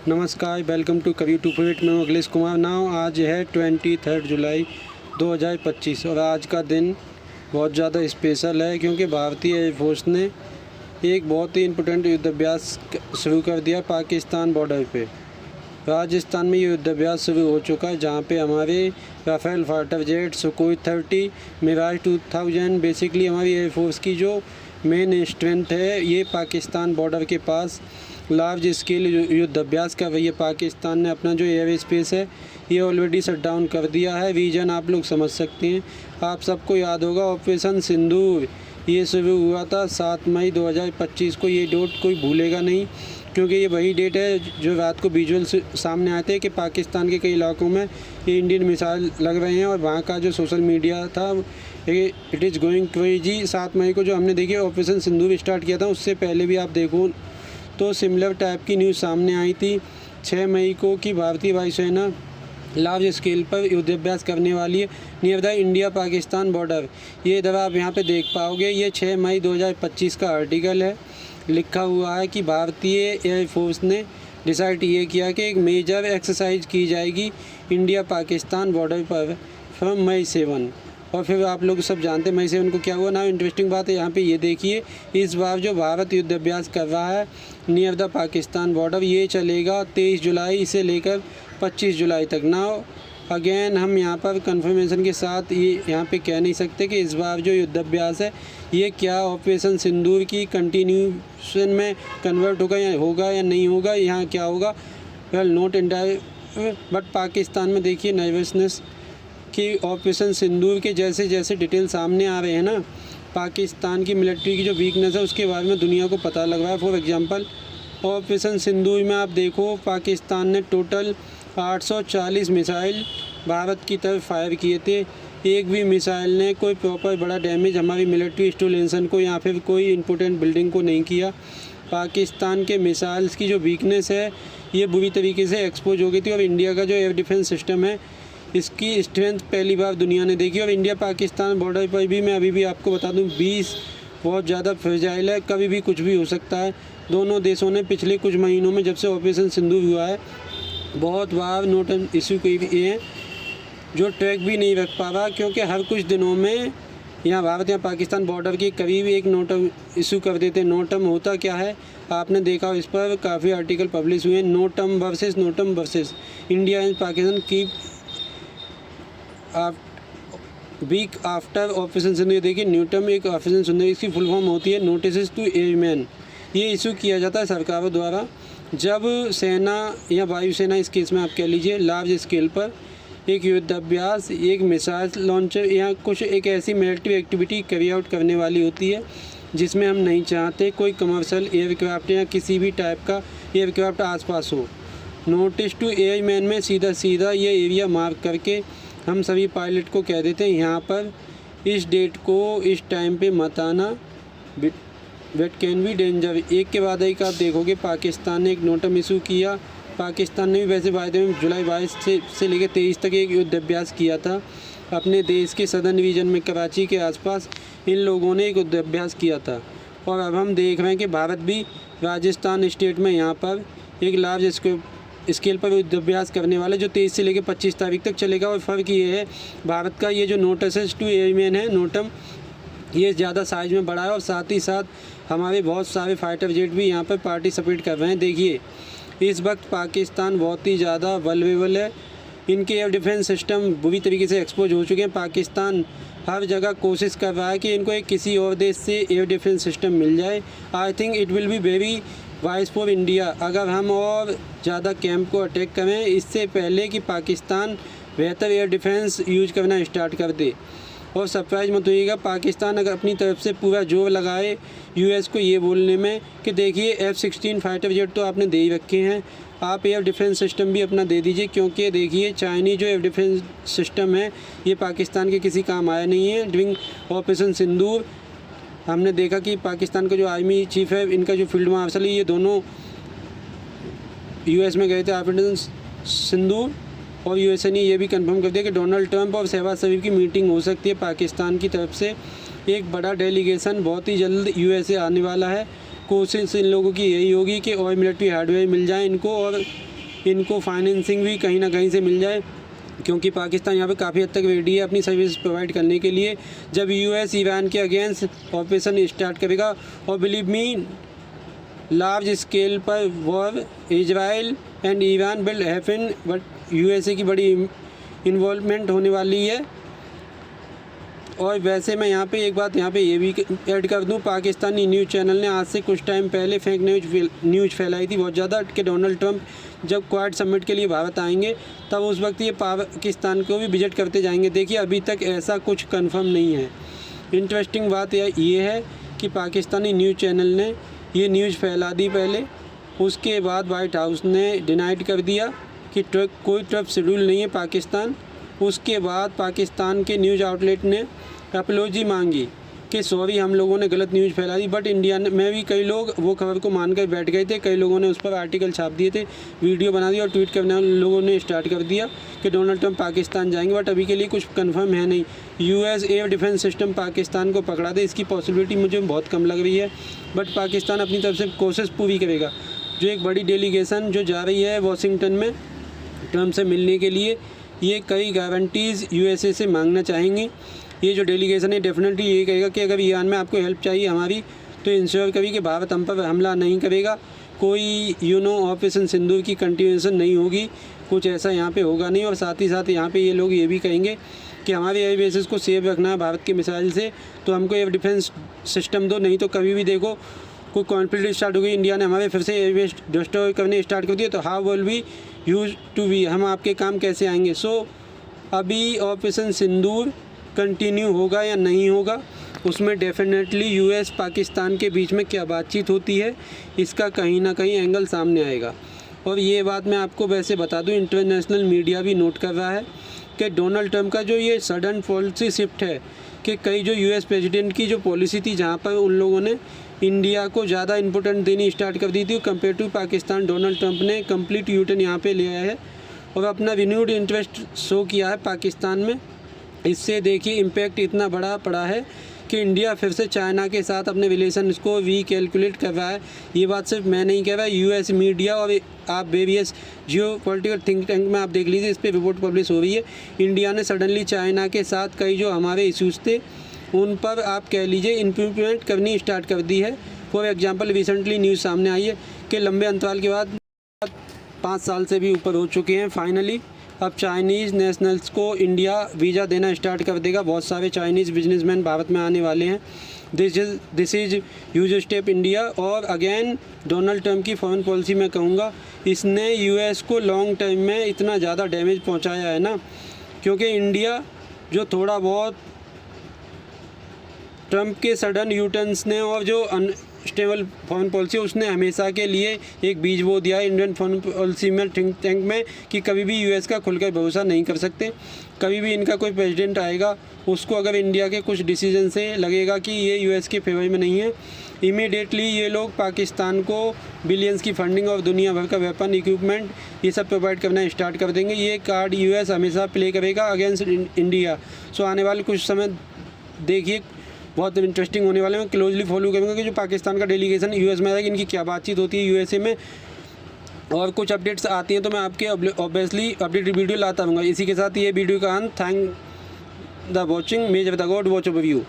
नमस्कार, welcome to कवि 248। मैं अखिलेश कुमार नाउ। आज है 23 जुलाई 2025 और आज का दिन बहुत ज़्यादा स्पेशल है क्योंकि भारतीय एयरफोर्स ने एक बहुत ही इम्पोर्टेंट युद्धाभ्यास शुरू कर दिया पाकिस्तान बॉर्डर पे। राजस्थान में ये युद्धाभ्यास शुरू हो चुका है जहाँ पे हमारे Rafale fighter jet, Sukhoi 30, Mirage 2000 basically हमारी एयरफोर्स की जो मेन स्ट्रेंथ है ये पाकिस्तान बॉर्डर के पास लार्ज स्केल युद्धाभ्यास कर रही है। पाकिस्तान ने अपना जो एयर स्पेस है ये ऑलरेडी शट डाउन कर दिया है। रीजन आप लोग समझ सकते हैं। आप सबको याद होगा ऑपरेशन सिंदूर ये शुरू हुआ था 7 मई 2025 को। ये डेट कोई भूलेगा नहीं क्योंकि ये वही डेट है जो रात को विजुअल सामने आए थे कि पाकिस्तान के कई इलाकों में ये इंडियन मिसाइल लग रहे हैं और वहाँ का जो सोशल मीडिया था इट इज़ गोइंग क्रेजी। 7 मई को जो हमने देखी ऑपरेशन सिंदूर स्टार्ट किया था उससे पहले भी आप देखो तो सिमिलर टाइप की न्यूज़ सामने आई थी 6 मई को कि भारतीय वायुसेना लार्ज स्केल पर युद्धाभ्यास करने वाली है near the India Pakistan border. ये इधर आप यहाँ पे देख पाओगे, ये 6 मई 2025 का आर्टिकल है। लिखा हुआ है कि भारतीय एयरफोर्स ने डिसाइड ये किया कि एक मेजर एक्सरसाइज की जाएगी इंडिया पाकिस्तान बॉर्डर पर फ्रॉम मई 7। और फिर आप लोग सब जानते हैं मई 7 को क्या हुआ ना। इंटरेस्टिंग बात है यहाँ पे ये देखिए, इस बार जो भारत युद्धाभ्यास कर रहा है नियर द पाकिस्तान बॉर्डर ये चलेगा 23 जुलाई से लेकर 25 जुलाई तक। ना अगेन हम यहाँ पर कंफर्मेशन के साथ ये यहाँ पे कह नहीं सकते कि इस बार जो युद्धाभ्यास है ये क्या ऑपरेशन सिंदूर की कंटिन्यूशन में कन्वर्ट होगा या नहीं होगा, यहाँ क्या होगा। Well note entire but Pakistan में देखिए नर्वसनेस कि ऑपरेशन सिंदूर के जैसे जैसे डिटेल सामने आ रहे हैं ना, पाकिस्तान की मिलिट्री की जो वीकनेस है उसके बारे में दुनिया को पता लग रहा है। फॉर एग्जांपल ऑपरेशन सिंदूर में आप देखो पाकिस्तान ने टोटल 840 मिसाइल भारत की तरफ फायर किए थे। एक भी मिसाइल ने कोई प्रॉपर बड़ा डैमेज हमारी मिलिट्री इंस्टॉलेशन को या फिर कोई इंपॉर्टेंट बिल्डिंग को नहीं किया। पाकिस्तान के मिसाइल्स की जो वीकनेस है ये बुरी तरीके से एक्सपोज हो गई थी और इंडिया का जो एयर डिफेंस सिस्टम है इसकी स्ट्रेंथ पहली बार दुनिया ने देखी। और इंडिया पाकिस्तान बॉर्डर पर भी मैं अभी भी आपको बता दूं 20 बहुत ज़्यादा फ्रेजाइल है, कभी भी कुछ भी हो सकता है। दोनों देशों ने पिछले कुछ महीनों में जब से ऑपरेशन सिंदूर हुआ है बहुत बार नोट इशू किए हैं जो ट्रैक भी नहीं रख पा रहा क्योंकि हर कुछ दिनों में यहाँ भारत या पाकिस्तान बॉर्डर के करीब एक नोटम इशू कर देते हैं। नोटम होता क्या है आपने देखा, इस पर काफ़ी आर्टिकल पब्लिश हुए हैं। Notum versus India and Pakistan की वीक आफ्टर ऑपरेशन सिंदूर। देखिए न्यूटम एक ऑपरेशन सिंदूर इसकी फुल फॉर्म होती है नोटिस टू एयरमैन। ये इशू किया जाता है सरकारों द्वारा जब सेना या वायुसेना इस केस में आप कह लीजिए लार्ज स्केल पर एक युद्धाभ्यास, एक मिसाइल लॉन्चर या कुछ एक ऐसी मिलिट्री एक्टिविटी कैरी आउट करने वाली होती है जिसमें हम नहीं चाहते कोई कमर्शियल एयरक्राफ्ट या किसी भी टाइप का एयरक्राफ्ट आसपास हो। नोटिस टू एयरमैन में सीधा ये एरिया मार्क करके हम सभी पायलट को कह देते हैं यहाँ पर इस डेट को इस टाइम पे मत आना, वेट कैन बी डेंजर। एक के बाद एक आप देखोगे पाकिस्तान ने एक नोटम इशू किया। पाकिस्तान ने भी वैसे जुलाई 22 से लेकर 23 तक एक युद्धाभ्यास किया था अपने देश के सदर्न रीजन में कराची के आसपास। इन लोगों ने एक युद्धाभ्यास किया था और अब हम देख रहे हैं कि भारत भी राजस्थान स्टेट में यहाँ पर एक लार्ज स्केल पर युद्धाभ्यास करने वाले जो 23 से लेकर 25 तारीख तक चलेगा। और फ़र्क ये है भारत का ये जो नोटिस टू एयरमैन है नोटम ये ज़्यादा साइज में बड़ा है और साथ ही साथ हमारे बहुत सारे फाइटर जेट भी यहाँ पर पार्टिसिपेट कर रहे हैं। देखिए इस वक्त पाकिस्तान बहुत ही ज़्यादा वल्नरेबल है, इनके एयर डिफेंस सिस्टम बुरी तरीके से एक्सपोज हो चुके हैं। पाकिस्तान हर जगह कोशिश कर रहा है कि इनको एक किसी और देश से एयर डिफेंस सिस्टम मिल जाए। I think it will be very wise for India अगर हम और ज़्यादा कैंप को अटैक करें इससे पहले कि पाकिस्तान बेहतर एयर डिफेंस यूज करना स्टार्ट कर दे। और सरप्राइज मत होइएगा पाकिस्तान अगर अपनी तरफ से पूरा जोर लगाए यूएस को ये बोलने में कि देखिए F-16 फाइटर जेट तो आपने दे ही रखे हैं, आप एयर डिफेंस सिस्टम भी अपना दे दीजिए। क्योंकि देखिए चाइनीज जो एयर डिफेंस सिस्टम है ये पाकिस्तान के किसी काम आया नहीं है। ड्यूरिंग ऑपरेशन सिंदूर हमने देखा कि पाकिस्तान का जो आर्मी चीफ है इनका जो फील्ड मार्शल है ये दोनों यूएस में गए थे ऑपरेशन सिंदूर और यूएसए ने ये भी कंफर्म कर दिया कि डोनाल्ड ट्रंप और शहबाज शरीफ की मीटिंग हो सकती है पाकिस्तान की तरफ से। एक बड़ा डेलीगेशन बहुत ही जल्द यूएसए आने वाला है। कोशिश इन लोगों की यही होगी कि और मिलिट्री हार्डवेयर मिल जाए इनको और इनको फाइनेंसिंग भी कहीं ना कहीं से मिल जाए, क्योंकि पाकिस्तान यहाँ पे काफ़ी हद तक रेडी है अपनी सर्विस प्रोवाइड करने के लिए। जब यूएस ईरान के अगेंस्ट ऑपरेशन स्टार्ट करेगा, और बिलीव मी लार्ज स्केल पर war Israel and Iran will happen, but USA की बड़ी इन्वॉल्वमेंट होने वाली है। और वैसे मैं यहाँ पे एक बात यहाँ पे ये भी ऐड कर दूँ, पाकिस्तानी न्यूज़ चैनल ने आज से कुछ टाइम पहले फेक न्यूज़ फैलाई थी बहुत ज़्यादा कि डोनाल्ड ट्रंप जब क्वाड समिट के लिए भारत आएंगे तब उस वक्त ये पाकिस्तान को भी विजिट करते जाएंगे। देखिए अभी तक ऐसा कुछ कंफर्म नहीं है। इंटरेस्टिंग बात ये है कि पाकिस्तानी न्यूज़ चैनल ने ये न्यूज़ फैला दी पहले, उसके बाद वाइट हाउस ने डिनाइड कर दिया कि कोई ट्रिप शेड्यूल नहीं है पाकिस्तान। उसके बाद पाकिस्तान के न्यूज़ आउटलेट ने अपॉलॉजी मांगी कि सॉरी हम लोगों ने गलत न्यूज़ फैला दी, बट इंडिया में भी कई लोग वो खबर को मानकर बैठ गए थे। कई लोगों ने उस पर आर्टिकल छाप दिए थे, वीडियो बना दिया और ट्वीट करने लोगों ने स्टार्ट कर दिया कि डोनाल्ड ट्रंप पाकिस्तान जाएंगे, बट अभी के लिए कुछ कंफर्म है नहीं। US air defence system Pakistan को पकड़ा दे, इसकी पॉसिबिलिटी मुझे बहुत कम लग रही है, बट पाकिस्तान अपनी तरफ से कोशिश पूरी करेगा। जो एक बड़ी डेलीगेशन जो जा रही है वाशिंगटन में ट्रंप से मिलने के लिए, ये कई गारंटीज़ यूएसए से मांगना चाहेंगी। ये जो डेलीगेशन है डेफिनेटली ये कहेगा कि अगर ईरान में आपको हेल्प चाहिए हमारी, तो इंश्योर करिए कि भारत हम पर हमला नहीं करेगा, कोई ऑपरेशन सिंदूर की कंटिन्यूएशन नहीं होगी, कुछ ऐसा यहाँ पे होगा नहीं। और साथ ही साथ यहाँ पे ये लोग ये भी कहेंगे कि हमारे एयर बेसिस को सेव रखना है भारत के मिसाइल से, तो हमको एयर डिफेंस सिस्टम दो, नहीं तो कभी भी देखो कोई कॉन्फ्लिक्ट स्टार्ट हो गई, इंडिया ने हमारे फिर से एयर बेस डिस्ट्रॉय करने स्टार्ट कर दिए, तो how will we use to be, हम आपके काम कैसे आएंगे। सो अभी ऑपरेशन सिंदूर कंटिन्यू होगा या नहीं होगा, उसमें डेफिनेटली यूएस पाकिस्तान के बीच में क्या बातचीत होती है, इसका कहीं ना कहीं एंगल सामने आएगा। और ये बात मैं आपको वैसे बता दूं, इंटरनेशनल मीडिया भी नोट कर रहा है कि डोनाल्ड ट्रंप का जो ये सडन पॉलिसी शिफ्ट है कि कई जो यूएस प्रेसिडेंट की जो पॉलिसी थी जहाँ पर उन लोगों ने इंडिया को ज़्यादा इंपॉर्टेंट देनी स्टार्ट कर दी थी compare to Pakistan, Donald Trump ने कंप्लीट यूटर्न यहाँ पे ले आया है और अपना रिन्यूड इंटरेस्ट शो किया है पाकिस्तान में। इससे देखिए इम्पैक्ट इतना बड़ा पड़ा है कि इंडिया फिर से चाइना के साथ अपने रिलेशन को रीकैलकुलेट कर रहा है। ये बात सिर्फ मैं नहीं कह रहा, यूएस मीडिया और आप वेरियस जियो पॉलिटिकल थिंक टैंक में आप देख लीजिए, इस पर रिपोर्ट पब्लिश हो रही है। इंडिया ने सडनली चाइना के साथ कई जो हमारे इश्यूज़ थे उन पर आप कह लीजिए इम्प्लीमेंट करनी स्टार्ट कर दी है। फॉर एग्जांपल रिसेंटली न्यूज़ सामने आई है कि लंबे अंतराल के बाद 5 साल से भी ऊपर हो चुके हैं, फाइनली अब चाइनीज़ नेशनल्स को इंडिया वीज़ा देना स्टार्ट कर देगा। बहुत सारे चाइनीज़ बिजनेसमैन भारत में आने वाले हैं। This is huge step India. और अगेन डोनाल्ड ट्रंप की फॉरेन पॉलिसी मैं कहूँगा, इसने यूएस को लॉन्ग टर्म में इतना ज़्यादा डैमेज पहुँचाया है ना, क्योंकि इंडिया जो थोड़ा बहुत ट्रंप के सडन यूटर्न्स ने और जो अनस्टेबल फॉरेन पॉलिसी उसने हमेशा के लिए एक बीज बो दिया है इंडियन फॉरेन पॉलिसी में, थिंक टैंक में, कि कभी भी यूएस का खुलकर भरोसा नहीं कर सकते। कभी भी इनका कोई प्रेसिडेंट आएगा उसको अगर इंडिया के कुछ डिसीजन से लगेगा कि ये यूएस के फेवर में नहीं है, इमीडिएटली ये लोग पाकिस्तान को बिलियंस की फंडिंग और दुनिया भर का वेपन इक्विपमेंट ये सब प्रोवाइड करना स्टार्ट कर देंगे। ये कार्ड यूएस हमेशा प्ले करेगा अगेंस्ट इंडिया। सो आने वाले कुछ समय देखिए बहुत इंटरेस्टिंग होने वाले हैं। मैं क्लोजली फॉलो करूँगा कि जो पाकिस्तान का डेलीगेशन यूएस में आएगा, इनकी क्या बातचीत होती है यूएसए में, और कुछ अपडेट्स आती हैं तो मैं आपके ऑब्वियसली अपडेट वीडियो लाता रहूँगा। इसी के साथ ये वीडियो का अंत। Thank the watching, may the God watch over you.